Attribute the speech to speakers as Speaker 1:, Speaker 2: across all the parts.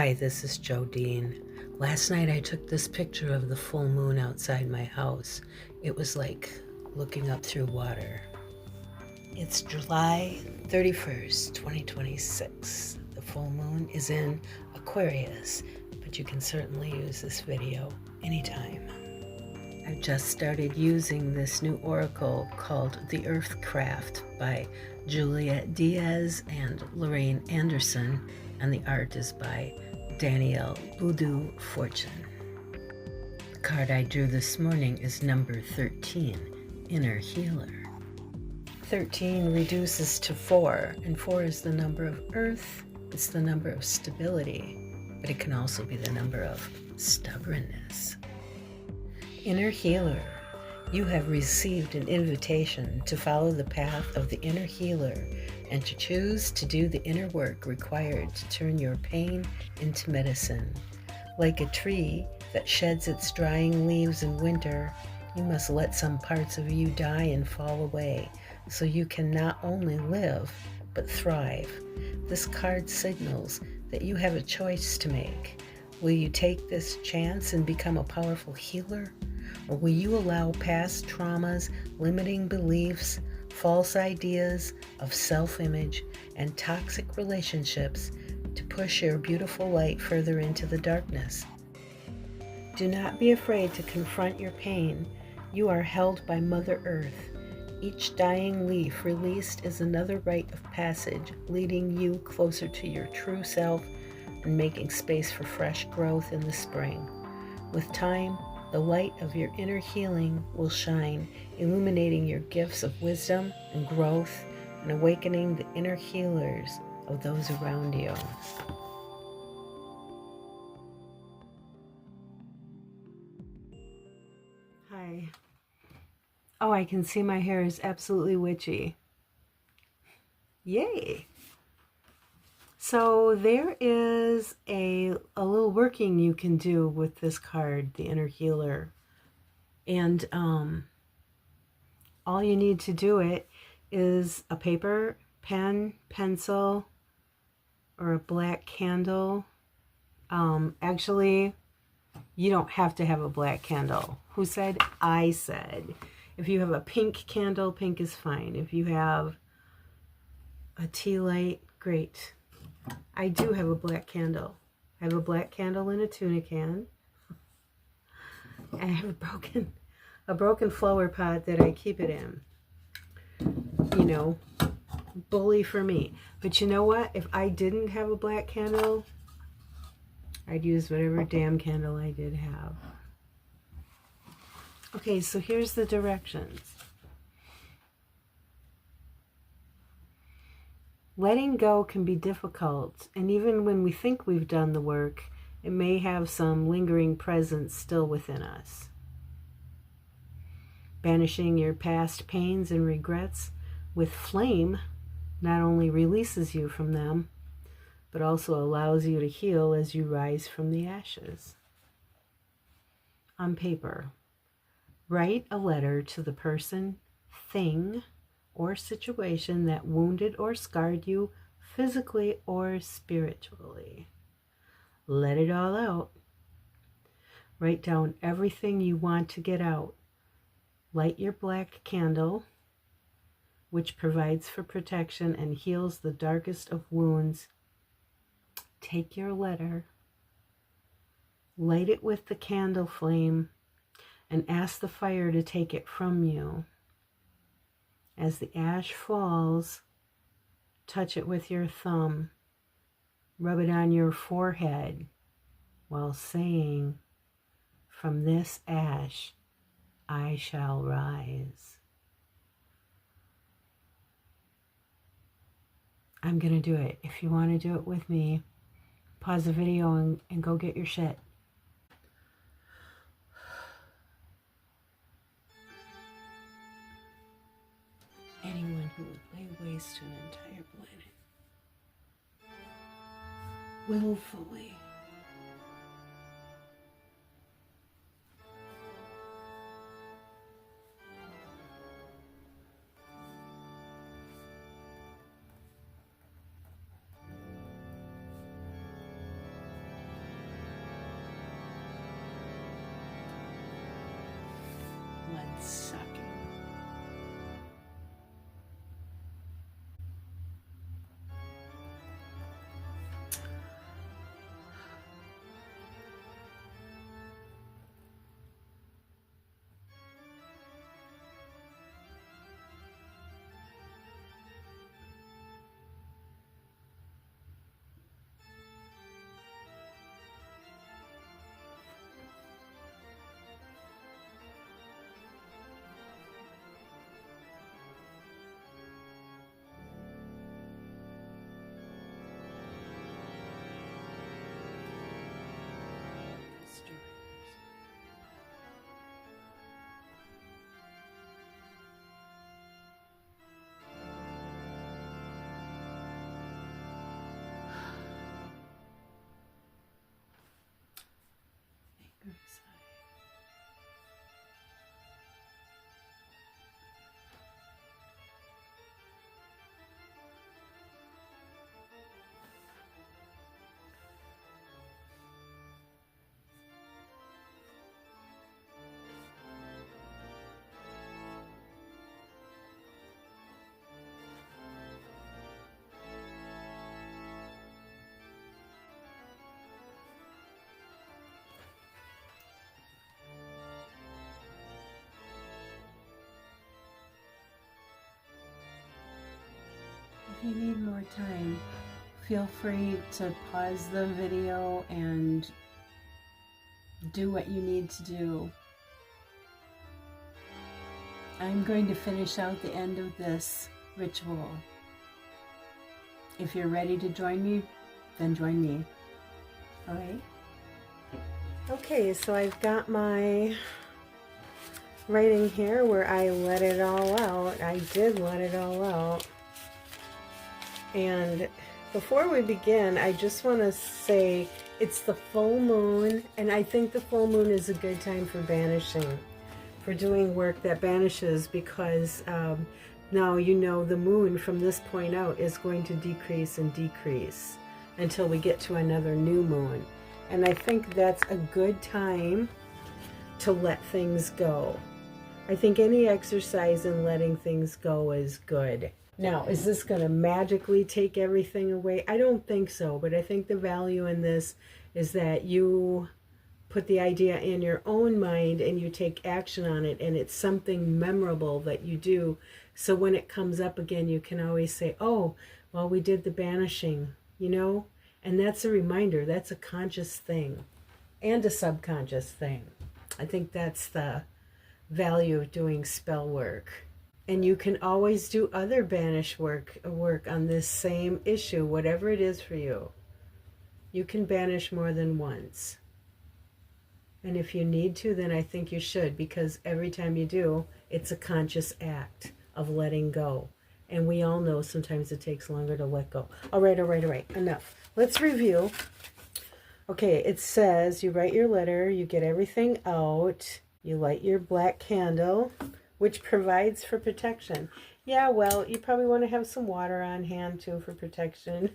Speaker 1: Hi, this is Jodeen. Last night I took this picture of the full moon outside my house. It was like looking up through water. It's July 31st, 2026. The full moon is in Aquarius, but you can certainly use this video anytime. I've just started using this new oracle called the Earthcraft by Juliet Diaz and Lorraine Anderson, and the art is by Danielle Voodoo Fortune. The card I drew this morning is number 13, Inner Healer. 13 reduces to 4, and 4 is the number of Earth. It's the number of stability, but it can also be the number of stubbornness. Inner Healer, you have received an invitation to follow the path of the inner healer and to choose to do the inner work required to turn your pain into medicine. Like a tree that sheds its drying leaves in winter, you must let some parts of you die and fall away so you can not only live but thrive. This card signals that you have a choice to make. Will you take this chance and become a powerful healer? Or will you allow past traumas, limiting beliefs, false ideas of self-image, and toxic relationships to push your beautiful light further into the darkness? Do not be afraid to confront your pain. You are held by Mother Earth. Each dying leaf released is another rite of passage, leading you closer to your true self and making space for fresh growth in the spring. With time, the light of your inner healing will shine, illuminating your gifts of wisdom and growth and awakening the inner healers of those around you. Hi. Oh, I can see my hair is absolutely witchy. Yay! So there is a little working you can do with this card, the Inner Healer. And all you need to do it is a paper, pen, pencil, or a black candle. Actually, you don't have to have a black candle. Who said? I said. If you have a pink candle, pink is fine. If you have a tea light, great. I do have a black candle. I have a black candle in a tuna can. I have a broken flower pot that I keep it in. You know, bully for me. But you know what? If I didn't have a black candle, I'd use whatever damn candle I did have. Okay, so here's the directions. Letting go can be difficult, and even when we think we've done the work, it may have some lingering presence still within us. Banishing your past pains and regrets with flame not only releases you from them, but also allows you to heal as you rise from the ashes. On paper, write a letter to the person, thing, or situation that wounded or scarred you physically or spiritually. Let it all out. Write down everything you want to get out. Light your black candle, which provides for protection and heals the darkest of wounds. Take your letter, light it with the candle flame, and ask the fire to take it from you. As the ash falls, touch it with your thumb. Rub it on your forehead while saying, "From this ash I shall rise." I'm going to do it. If you want to do it with me, pause the video and go get your shit. Anyone who would lay waste to an entire planet willfully blood sucking. If you need more time, feel free to pause the video and do what you need to do. I'm going to finish out the end of this ritual. If you're ready to join me, then join me. All right? Okay, so I've got my writing here where I let it all out. I did let it all out. And before we begin, I just want to say it's the full moon, and I think the full moon is a good time for banishing, for doing work that banishes, because now you know the moon from this point out is going to decrease and decrease until we get to another new moon. And I think that's a good time to let things go. I think any exercise in letting things go is good. Now, is this going to magically take everything away? I don't think so, but I think the value in this is that you put the idea in your own mind and you take action on it, and it's something memorable that you do. So when it comes up again, you can always say, oh, well, we did the banishing, you know? And that's a reminder. That's a conscious thing and a subconscious thing. I think that's the value of doing spell work. And you can always do other banish work on this same issue, whatever it is for you. You can banish more than once. And if you need to, then I think you should, because every time you do, it's a conscious act of letting go. And we all know sometimes it takes longer to let go. All right, enough. Let's review. Okay, it says you write your letter, you get everything out, you light your black candle, which provides for protection. Yeah, well, you probably want to have some water on hand too for protection.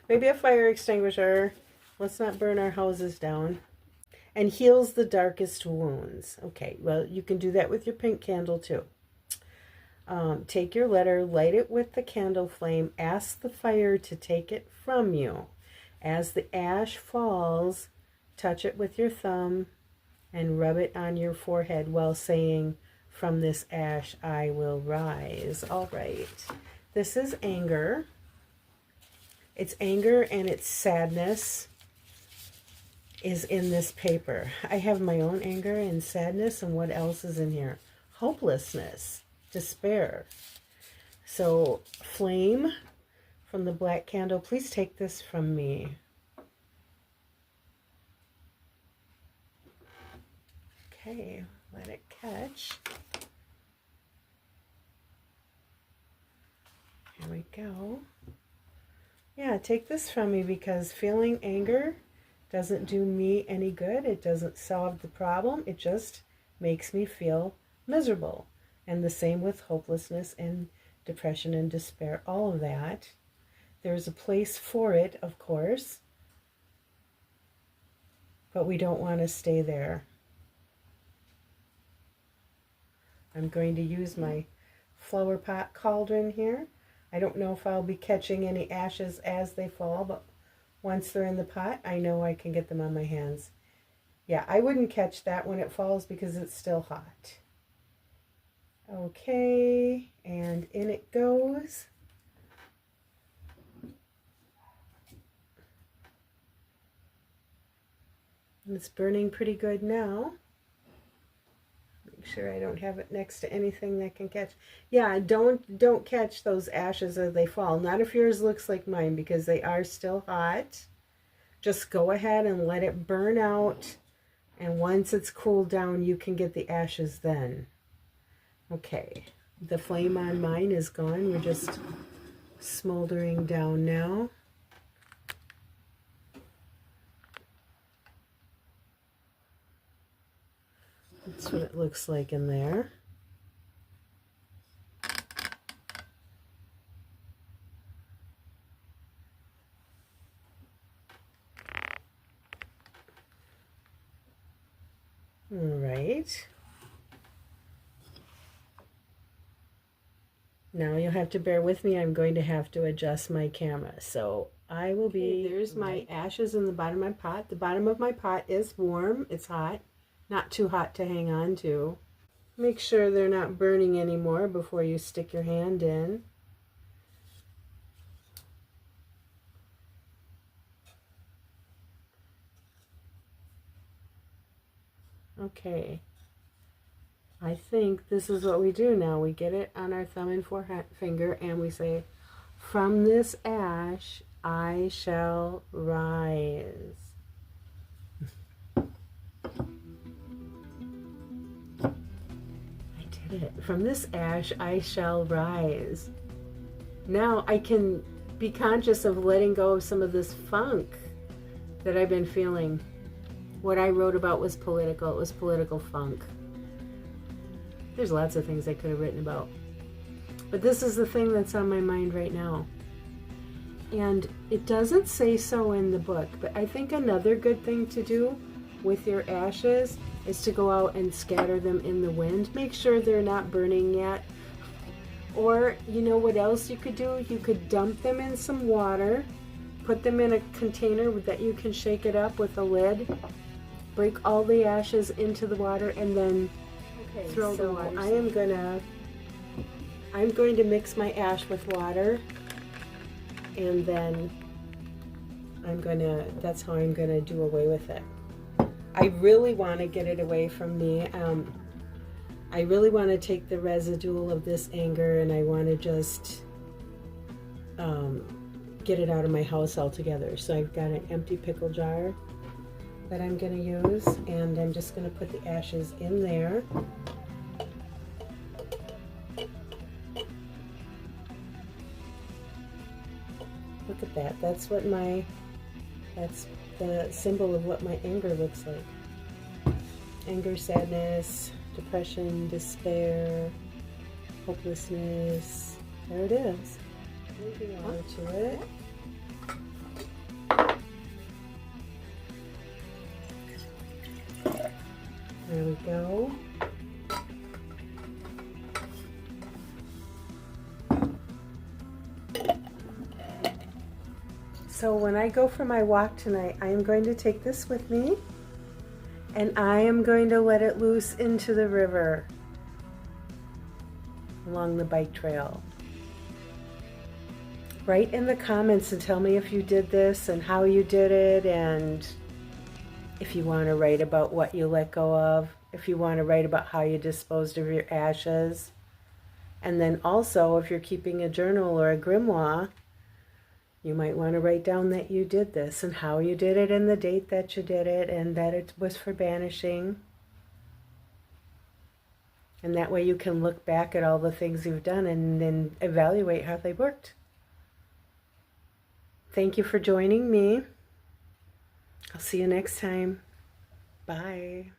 Speaker 1: Maybe a fire extinguisher. Let's not burn our houses down. And heals the darkest wounds. Okay, well, you can do that with your pink candle too. Take your letter, light it with the candle flame, ask the fire to take it from you. As the ash falls, touch it with your thumb and rub it on your forehead while saying, from this ash I will rise. All right. This is anger. It's anger and it's sadness is in this paper. I have my own anger and sadness, and what else is in here? Hopelessness, despair. So, flame from the black candle, please take this from me. Okay, let it catch. Here we go. Yeah, take this from me, because feeling anger doesn't do me any good. It doesn't solve the problem. It just makes me feel miserable. And the same with hopelessness and depression and despair, all of that. There's a place for it, of course, but we don't want to stay there.
Speaker 2: I'm going to use my flower pot cauldron here. I don't know if I'll be catching any ashes as they fall, but once they're in the pot, I know I can get them on my hands. Yeah, I wouldn't catch that when it falls because it's still hot. Okay, and in it goes. It's burning pretty good now. Make sure I don't have it next to anything that can catch. Yeah, don't catch those ashes as they fall. Not if yours looks like mine, because they are still hot. Just go ahead and let it burn out, and once it's cooled down, you can get the ashes then. Okay, the flame on mine is gone. We're just smoldering down now. That's what it looks like in there. All right. Now you'll have to bear with me. I'm going to have to adjust my camera. So I will be... Okay, there's my ashes in the bottom of my pot. The bottom of my pot is warm. It's hot. Not too hot to hang on to. Make sure they're not burning anymore before you stick your hand in. Okay. I think this is what we do now. We get it on our thumb and forefinger and we say, "From this ash I shall rise." I did it. From this ash I shall rise. Now I can be conscious of letting go of some of this funk that I've been feeling. What I wrote about was political. It was political funk. There's lots of things I could have written about. But this is the thing that's on my mind right now. And it doesn't say so in the book, but I think another good thing to do with your ashes is to go out and scatter them in the wind. Make sure they're not burning yet. Or, you know what else you could do? You could dump them in some water, put them in a container that you can shake it up with a lid, break all the ashes into the water, and then throw the water. I'm going to mix my ash with water, and then that's how I'm gonna do away with it. I really want to get it away from me. I really want to take the residue of this anger, and I want to just get it out of my house altogether. So I've got an empty pickle jar that I'm going to use, and I'm just going to put the ashes in there. Look at that. That's the symbol of what my anger looks like. Anger, sadness, depression, despair, hopelessness. There it is. Moving on to it. There we go. So when I go for my walk tonight, I am going to take this with me, and I am going to let it loose into the river along the bike trail. Write in the comments and tell me if you did this and how you did it, and if you want to write about what you let go of, if you want to write about how you disposed of your ashes. And then also, if you're keeping a journal or a grimoire, you might want to write down that you did this and how you did it and the date that you did it and that it was for banishing. And that way you can look back at all the things you've done and then evaluate how they worked. Thank you for joining me. I'll see you next time. Bye.